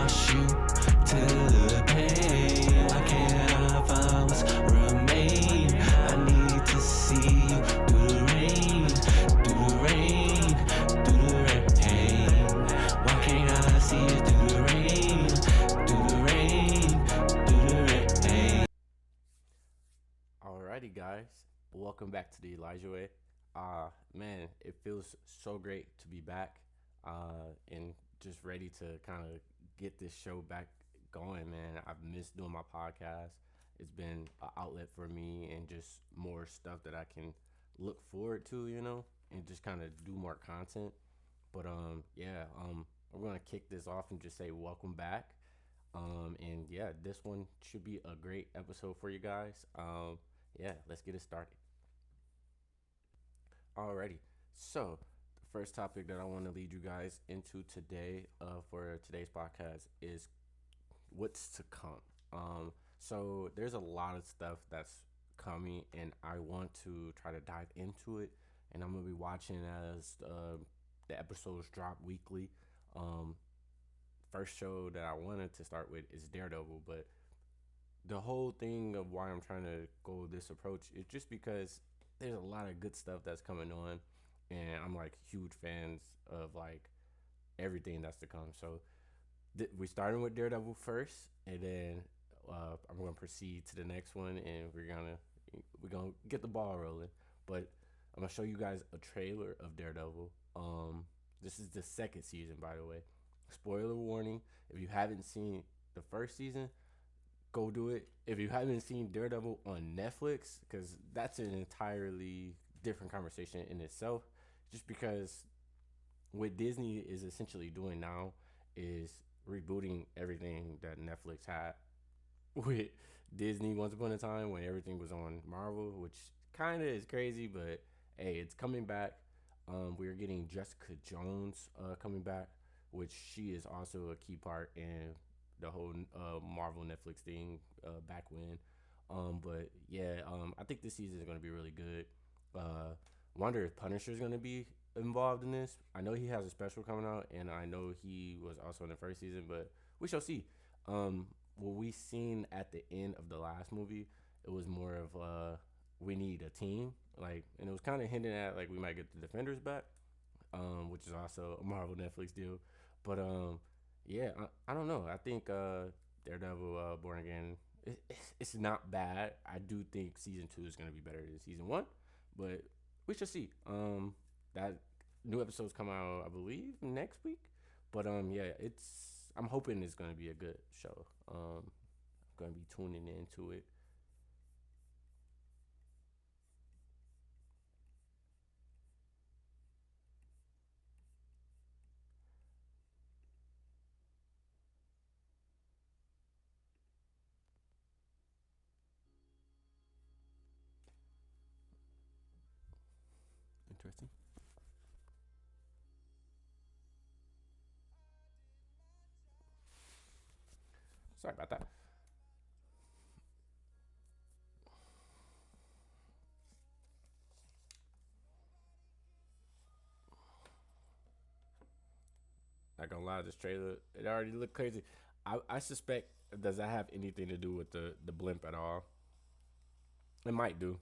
lost you to the pain. Why can't I find what's remain? I need to see you through the rain, through the rain, through the rain. Why can't I see you through the rain, through the rain, through the rain? Alrighty, guys, welcome back to the Elijah Way. Man, it feels so great to be back and just ready to kind of get this show back going, man. I've missed doing my podcast. It's been an outlet for me and just more stuff that I can look forward to, and just kind of do more content. But I'm gonna kick this off and just say welcome back. And yeah, this one should be a great episode for you guys. Yeah, let's get it started. Alrighty. So, the first topic that I want to lead you guys into today, for today's podcast, is what's to come. So there's a lot of stuff that's coming, and I want to try to dive into it. And I'm gonna be watching as the episodes drop weekly. Um, First show that I wanted to start with is Daredevil, but the whole thing of why I'm trying to go this approach is just because there's a lot of good stuff that's coming on, and I'm like huge fans of like everything that's to come. So we starting with Daredevil first, and then I'm gonna proceed to the next one, and we're gonna get the ball rolling. But I'm gonna show you guys a trailer of Daredevil. This is the second season, by the way. Spoiler warning: if you haven't seen the first season, go do it. If you haven't seen Daredevil on Netflix, because that's an entirely different conversation in itself. Just because what Disney is essentially doing now is rebooting everything that Netflix had with Disney once upon a time when everything was on Marvel, which kind of is crazy, but hey, it's coming back. We're getting Jessica Jones coming back, which she is also a key part in the whole Marvel Netflix thing back when. But yeah, I think this season is going to be really good. Wonder if Punisher is going to be involved in this. I know he has a special coming out, and I know he was also in the first season, but we shall see. What we seen at the end of the last movie, it was more of we need a team, like, and it was kind of hinting at like we might get the Defenders back, which is also a Marvel Netflix deal. But yeah, I don't know. I think Daredevil Born Again, it's not bad. I do think season 2 is gonna be better than season 1, but we shall see. That new episodes come out, I believe, next week. But yeah, I'm hoping it's gonna be a good show. I'm gonna be tuning into it. Interesting. Sorry about that. Not gonna lie, this trailer, it already looked crazy. I suspect, does that have anything to do with the blimp at all? It might do.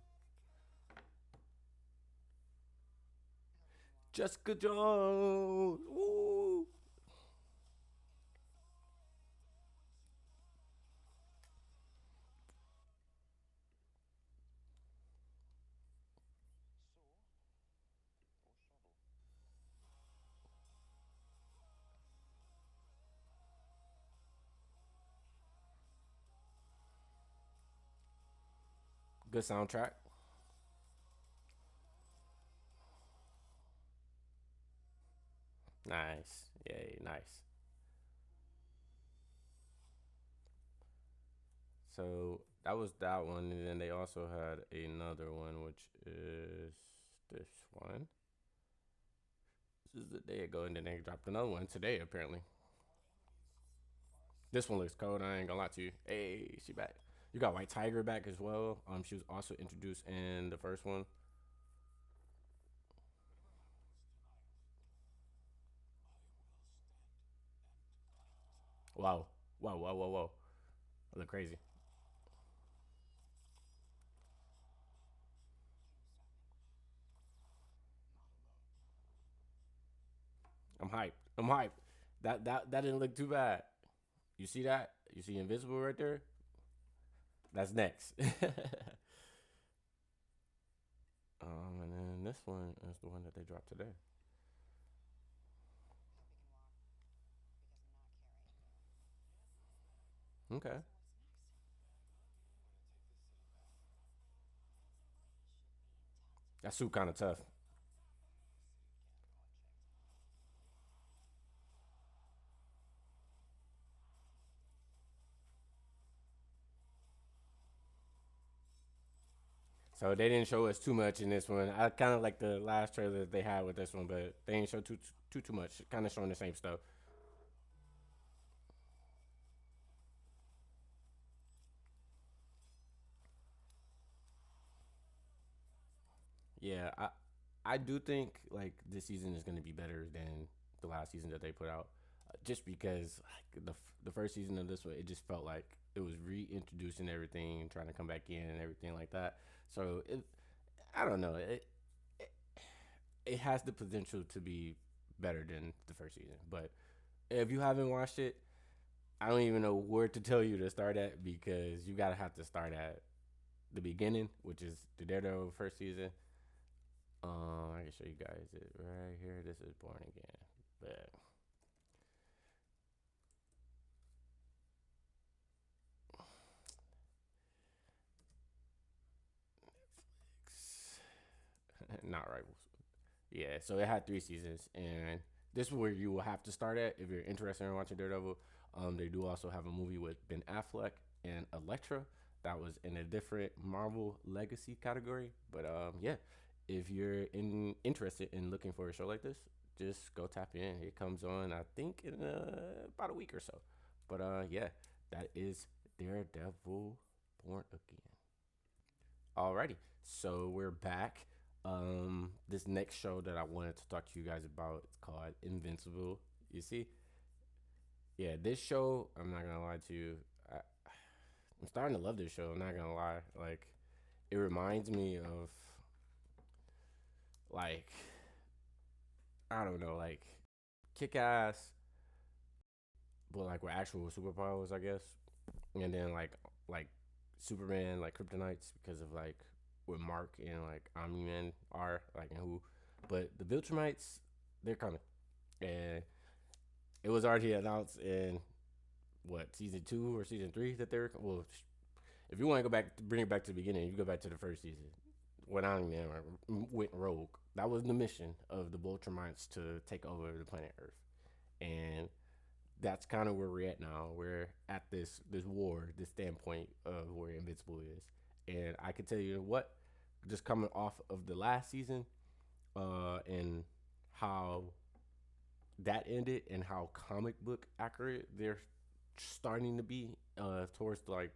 Jessica Jones. Woo! Good soundtrack. Nice. Yay, nice. So that was that one, and then they also had another one, which is this one. This is the day ago, and then they dropped another one today, apparently. This one looks cold. I ain't gonna lie to you. Hey, she back. You got White Tiger back as well. She was also introduced in the first one. Wow. Wow, whoa, whoa, whoa. I look crazy. I'm hyped. I'm hyped. That didn't look too bad. You see that? You see Invisible right there? That's next. And then this one is the one that they dropped today. Okay. That suit kind of tough. So they didn't show us too much in this one. I kind of like the last trailer that they had with this one, but they didn't show too much. Kind of showing the same stuff. Yeah, I do think like this season is going to be better than the last season that they put out, just because like the first season of this one it just felt like it was reintroducing everything and trying to come back in and everything like that. So I don't know it, it has the potential to be better than the first season. But if you haven't watched it, I don't even know where to tell you to start at because you gotta have to start at the beginning, which is the Daredevil first season. I can show you guys it right here. This is Born Again. But not rivals. Yeah, so it had 3 seasons, and this is where you will have to start at if you're interested in watching Daredevil. They do also have a movie with Ben Affleck and Elektra that was in a different Marvel Legacy category. But yeah, if you're interested in looking for a show like this, just go tap in. It comes on, I think, in about a week or so. But yeah, that is Daredevil Born Again. Alrighty, so we're back. This next show that I wanted to talk to you guys about is called Invincible. You see, yeah, this show. I'm not gonna lie to you. I, I'm starting to love this show. I'm not gonna lie. Like, it reminds me of like I don't know, like kick ass, but like with actual superpowers, I guess. And then like Superman, like Kryptonites, because of like what Mark and like Omni Man are like and who. But the Viltrumites, they're coming, and it was already announced in what season 2 or season 3 that they're well. If you want to go back, bring it back to the beginning, you go back to the first season when Omni Man went rogue. That was the mission of the Viltrumites to take over the planet Earth, and that's kind of where we're at now. We're at this war, this standpoint of where Invincible is, and I can tell you what, just coming off of the last season, and how that ended, and how comic book accurate they're starting to be towards like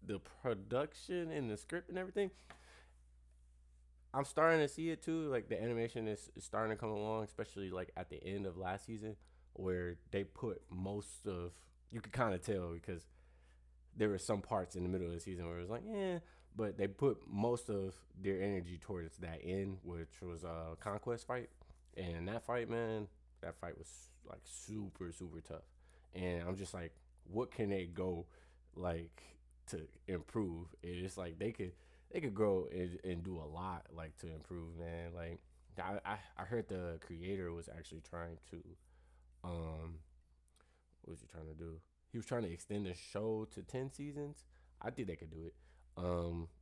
the production and the script and everything. I'm starting to see it too. Like the animation is starting to come along, especially like at the end of last season, where they put most of you could kind of tell because there were some parts in the middle of the season where it was like, yeah, but they put most of their energy towards that end, which was a conquest fight, and that fight, man, that fight was like super tough, and I'm just like, what can they go like to improve? It's like they could grow and do a lot like to improve, man. Like I heard the creator was actually trying to um what was he trying to do? He was trying to extend the show to 10 seasons. I think they could do it.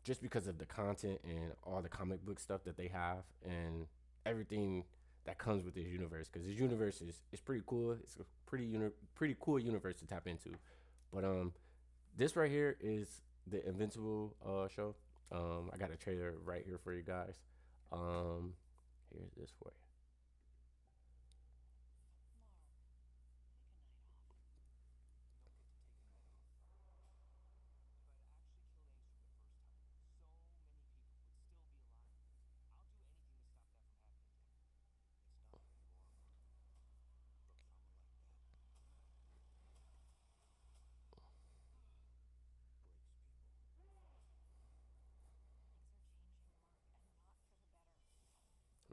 Just because of the content and all the comic book stuff that they have and everything that comes with this universe. Because this universe is pretty cool. It's a pretty cool universe to tap into. But this right here is the Invincible show. I got a trailer right here for you guys. Um, Here's this for you.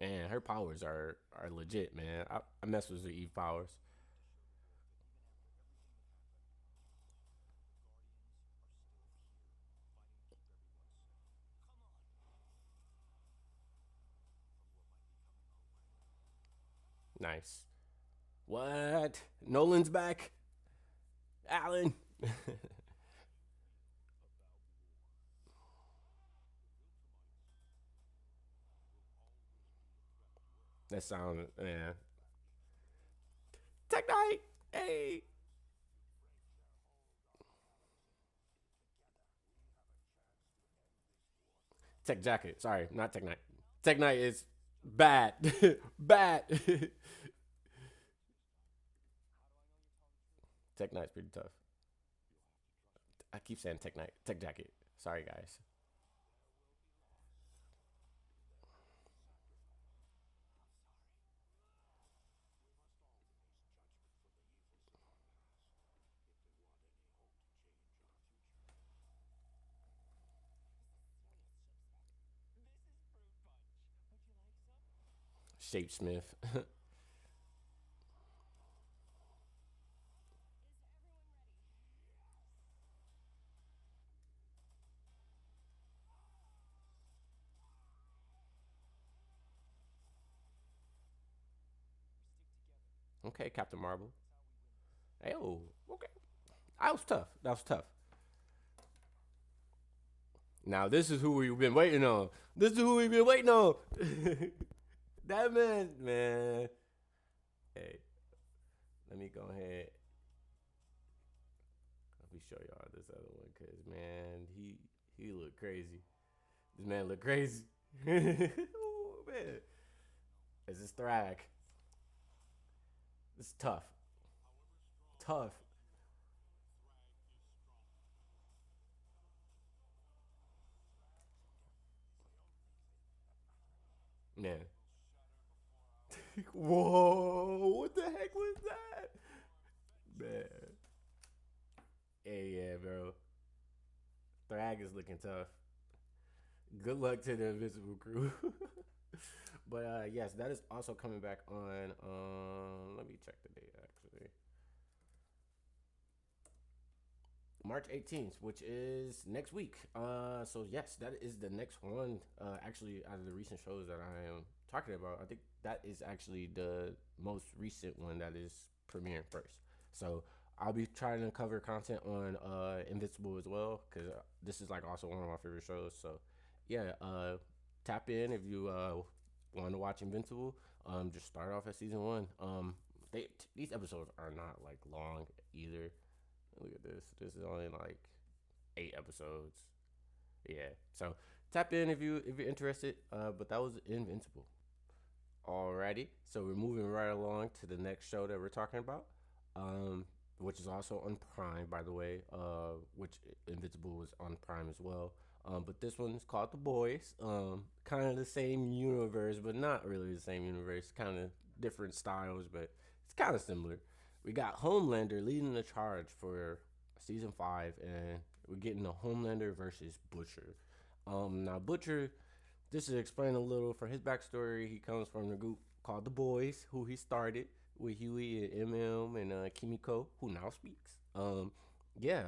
Man, her powers are legit, man. I mess with her Eve powers. Nice. What? Nolan's back? Alan? That sound, yeah. Tech Night! Hey! Tech Jacket. Sorry, not Tech Night. Tech Night is bad. Bad. Tech Night's pretty tough. I keep saying Tech Night. Tech Jacket. Sorry, guys. Shapesmith. Okay, Captain Marvel. Hey, oh, okay. That was tough. That was tough. Now this is who we've been waiting on. This is who we've been waiting on. That man. Hey, let me go ahead. Let me show y'all this other one, cause man, he look crazy. This man look crazy. Oh man, this is Thrag. It's tough, tough, man. Whoa, what the heck was that, man? Hey, yeah, bro. Thrag is looking tough. Good luck to the Invisible Crew. But yes, that is also coming back on. Let me check the date actually. March 18th, which is next week. So yes, that is the next one. Actually, out of the recent shows that I am talking about, I think that is actually the most recent one that is premiering first. So I'll be trying to cover content on Invincible as well because this is like also one of my favorite shows. So yeah, tap in if you want to watch Invincible. Just start off at season one. These episodes are not like long either. Look at this. This is only like 8 episodes. Yeah. So tap in if you're interested. But that was Invincible. Alrighty. So we're moving right along to the next show that we're talking about. Um, which is also on Prime, by the way. Which Invincible was on Prime as well. But this one is called The Boys. Kind of the same universe, but not really the same universe. Kind of different styles, but it's kind of similar. We got Homelander leading the charge for season 5, and we're getting a Homelander versus Butcher. Now Butcher, just to explain a little for his backstory, he comes from the group called the Boys, who he started with Huey and MM and Kimiko, who now speaks. Yeah,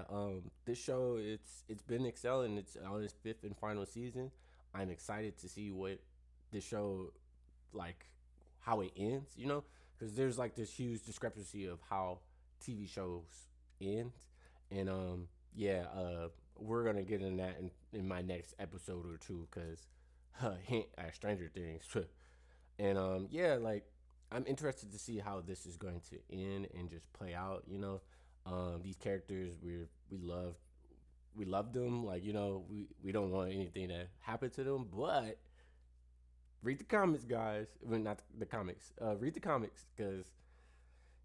this show it's been excelling. It's on its fifth and final season. I'm excited to see what this show like how it ends. You know, because there's like this huge discrepancy of how TV shows end, and yeah, we're gonna get in that in my next episode or two, because hint at Stranger Things, and yeah, like I'm interested to see how this is going to end and just play out. You know, these characters we love them, like you know we don't want anything to happen to them, but read the comics, guys. I mean, not the comics. Read the comics, because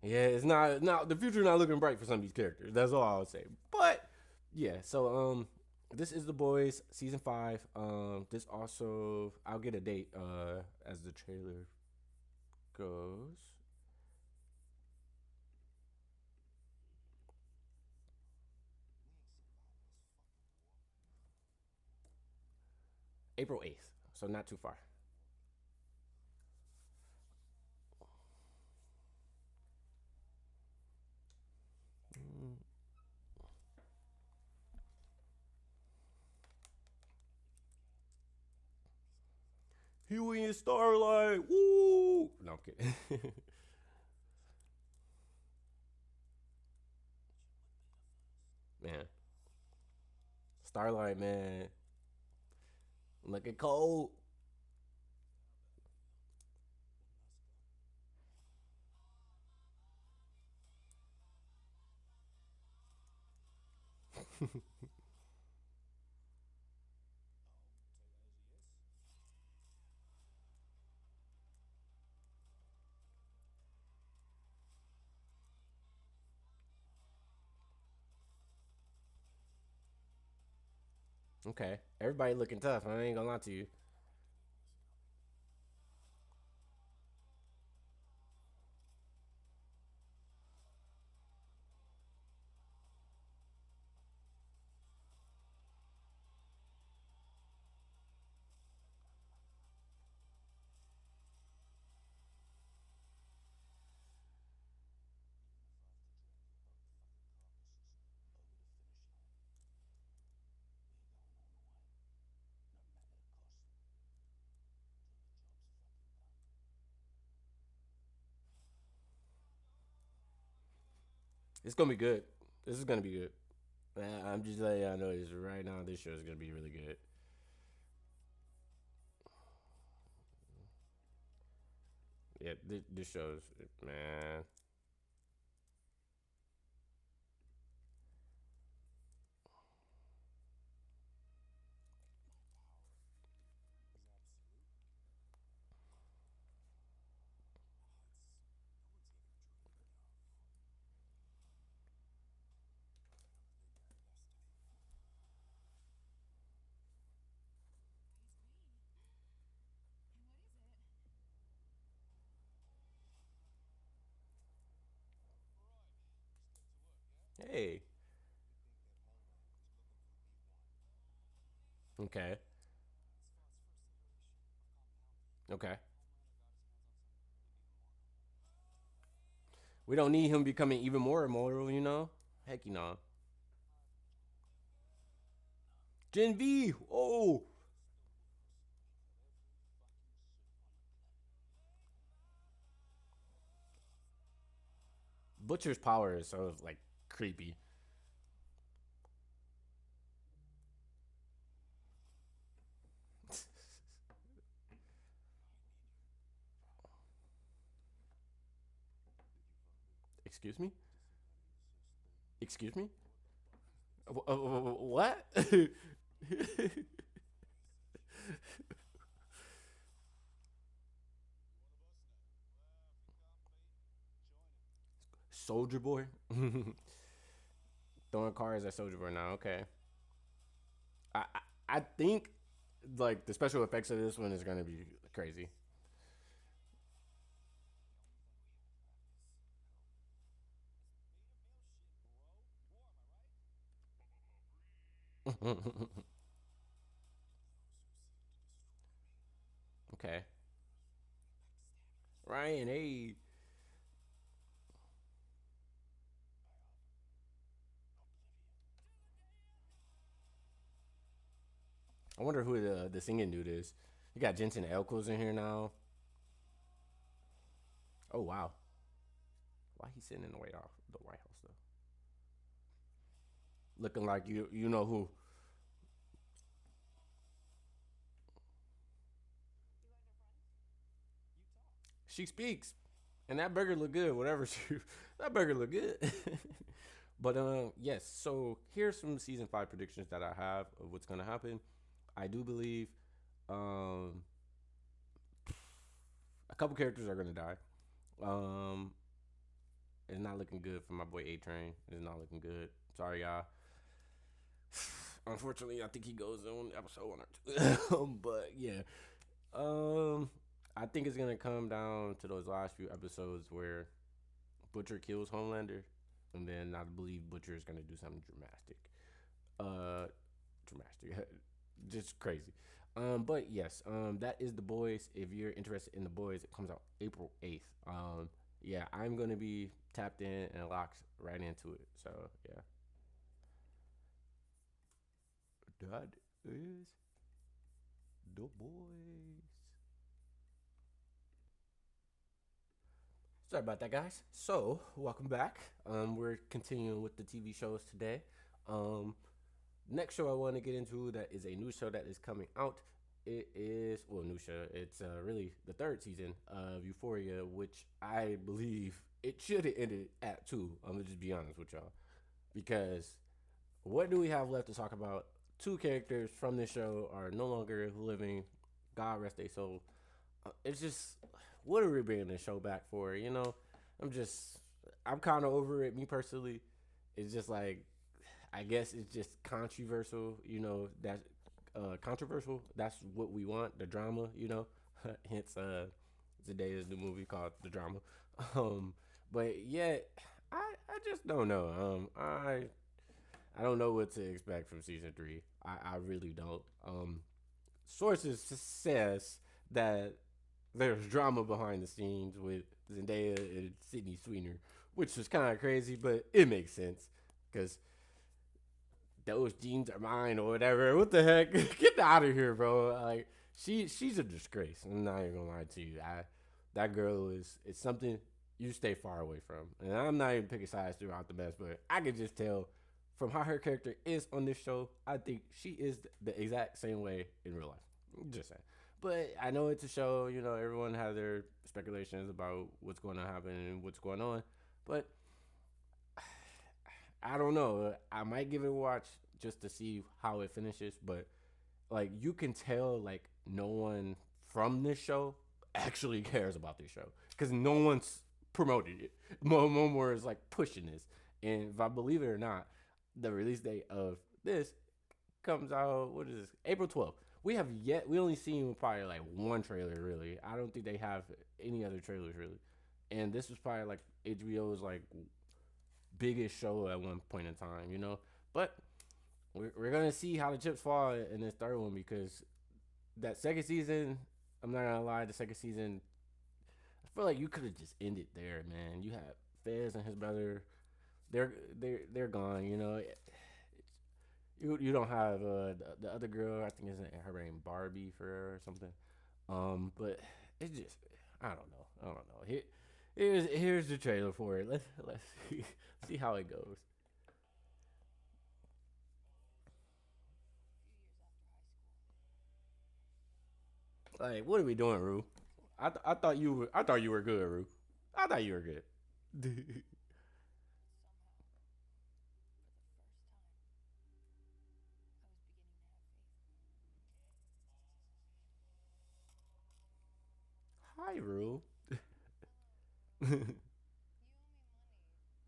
yeah, it's not the future not looking bright for some of these characters. That's all I would say. But yeah, so this is The Boys season 5. This also I'll get a date as the trailer goes. April 8th, so not too far. Huey and Starlight. Woo! No, I'm kidding. Man, Starlight, man, looking cold. Okay, everybody looking tough. I ain't gonna lie to you. It's gonna be good. This is gonna be good. I'm just letting y'all know this right now. This show is gonna be really good. Yeah, this show's man. Hey, okay, okay. We don't need him becoming even more immoral, you know? Heck, you know. Gen V. Oh, Butcher's power is so like creepy. Excuse me. Excuse me. What? Soldier Boy. Throwing cars at Soldier Boy now. Okay. I think like the special effects of this one is gonna be crazy. Okay. Ryan, hey. I wonder who the singing dude is. You got Jensen Elkos in here now. Oh wow. Why he sitting in the White House though? Looking like you know who. She speaks. And that burger look good, whatever she that burger look good. But yes, so here's some season 5 predictions that I have of what's gonna happen. I do believe um a couple characters are gonna die. Um it's not looking good for my boy A Train. It's not looking good. Sorry y'all. Unfortunately, I think he goes on episode 1 or 2. But yeah, um, I think it's gonna come down to those last few episodes where Butcher kills Homelander, and then I believe Butcher is gonna do something dramatic. Uh, dramatic, just crazy. But yes, that is the boys. If you're interested in the boys, it comes out April 8th. Yeah, I'm gonna be tapped in and locked right into it. So yeah, that is the boys. Sorry about that, guys. So, welcome back. We're continuing with the TV shows today. Um, Next show I want to get into that is a new show that is coming out. It is new show. It's really the third season of Euphoria, which I believe it should have ended at two. I'm gonna just be honest with y'all because what do we have left to talk about? Two characters from this show are no longer living. God rest their soul. It's just what are we bringing this show back for? I'm just I'm kind of over it. Me personally, it's just like I guess it's just controversial. That controversial. That's what we want. The drama. Hence Zendaya's new movie called The Drama. Um, but yet I just don't know. I don't know what to expect from season three. I really don't. Sources says that there's drama behind the scenes with Zendaya and Sydney Sweeney, which is kind of crazy, but it makes sense because those jeans are mine or whatever. What the heck? Get out of here, bro. Like she's a disgrace. I'm not even gonna lie to you. That girl is it's something you stay far away from. And I'm not even picking sides throughout the mess, but I can just tell from how her character is on this show. I think she is the exact same way in real life. Just saying. But I know it's a show. Everyone has their speculations about what's going to happen and what's going on. But I don't know. I might give it a watch just to see how it finishes. But like you can tell, like no one from this show actually cares about this show because no one's promoted it. More is like pushing this. And if I believe it or not, the release date of this comes out. What is this? April 12th. We only seen probably like one trailer really. I don't think they have any other trailers really. And this was probably like HBO's like biggest show at one point in time. But we're gonna see how the chips fall in this third one because that second season, I'm not gonna lie, the second season, I feel like you could have just ended there, man. You had Fez and his brother, they're gone. You don't have the other girl. I think isn't her name Barbie for her or something. But it's just I don't know. Here's the trailer for it. Let's see how it goes. Like, what are we doing, Rue? I thought you were good, Rue. I thought you were good. Hi, Rue.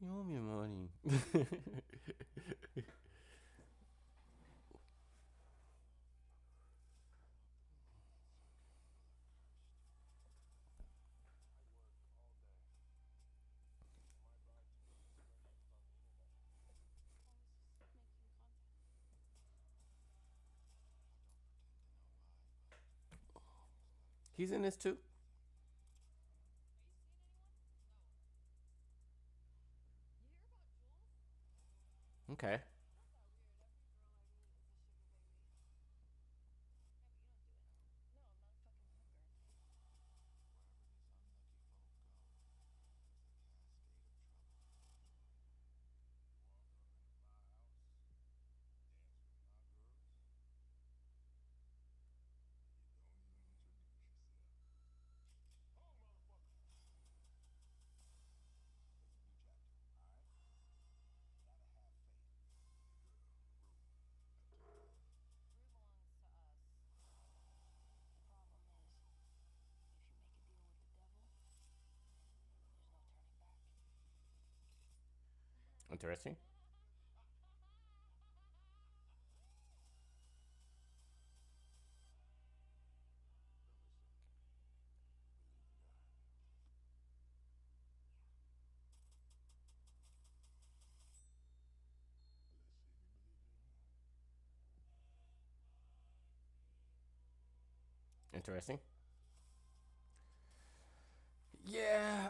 You owe me money. He's in this too. Okay. Interesting. Interesting. Yeah,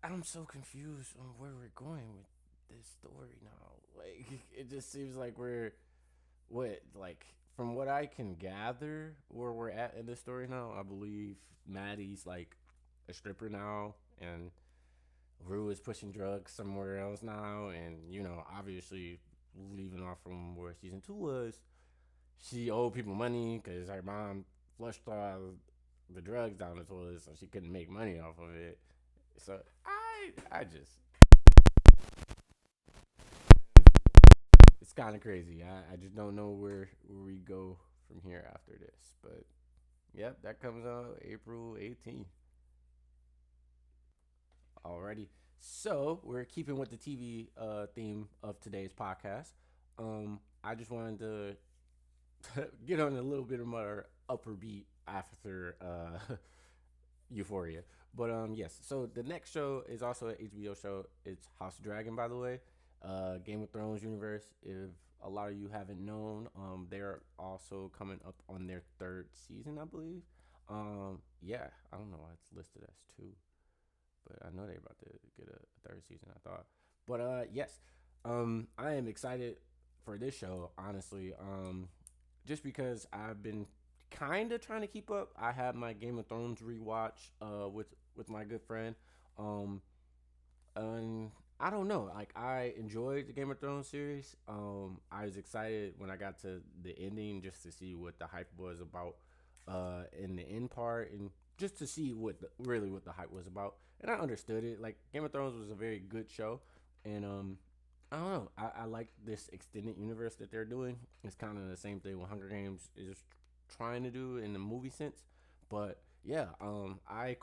I'm so confused on where we're going with this story now. Like, it just seems like we're like from what I can gather, where we're at in this story now. I believe Maddie's like a stripper now, and Rue is pushing drugs somewhere else now, and obviously leaving off from where season two was, she owed people money because her mom flushed all the drugs down the toilet, so she couldn't make money off of it. So I just it's kind of crazy. I just don't know where we go from here after this. But yep, that comes out April 18th. Alrighty. So we're keeping with the TV theme of today's podcast. I just wanted to get on a little bit more upper beat after Euphoria. But yes. So the next show is also an HBO show. It's House of Dragon, by the way. Game of Thrones universe. If a lot of you haven't known, they're also coming up on their third season, I believe. Yeah, I don't know why it's listed as two, but I know they're about to get a third season. I thought, but yes, I am excited for this show. Honestly, just because I've been kind of trying to keep up. I had my Game of Thrones rewatch with my good friend, um, and I don't know. Like I enjoyed the Game of Thrones series. I was excited when I got to the ending just to see what the hype was about in the end part, and just to see really what the hype was about. And I understood it. Like Game of Thrones was a very good show, and I don't know. I like this extended universe that they're doing. It's kind of the same thing what Hunger Games is trying to do in the movie sense. But yeah, I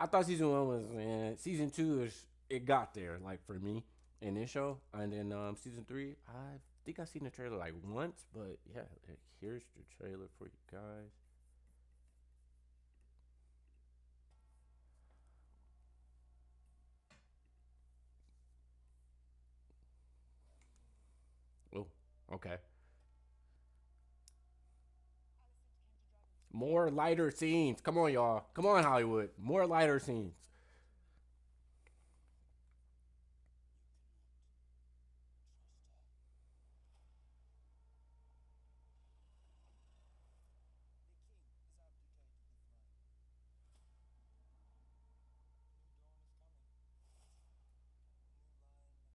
thought season one was man. Season two is it got there like for me in this show, and then season three I think I seen the trailer like once, but yeah, here's the trailer for you guys. Oh, okay. More lighter scenes. Come on, y'all. Come on, Hollywood. More lighter scenes.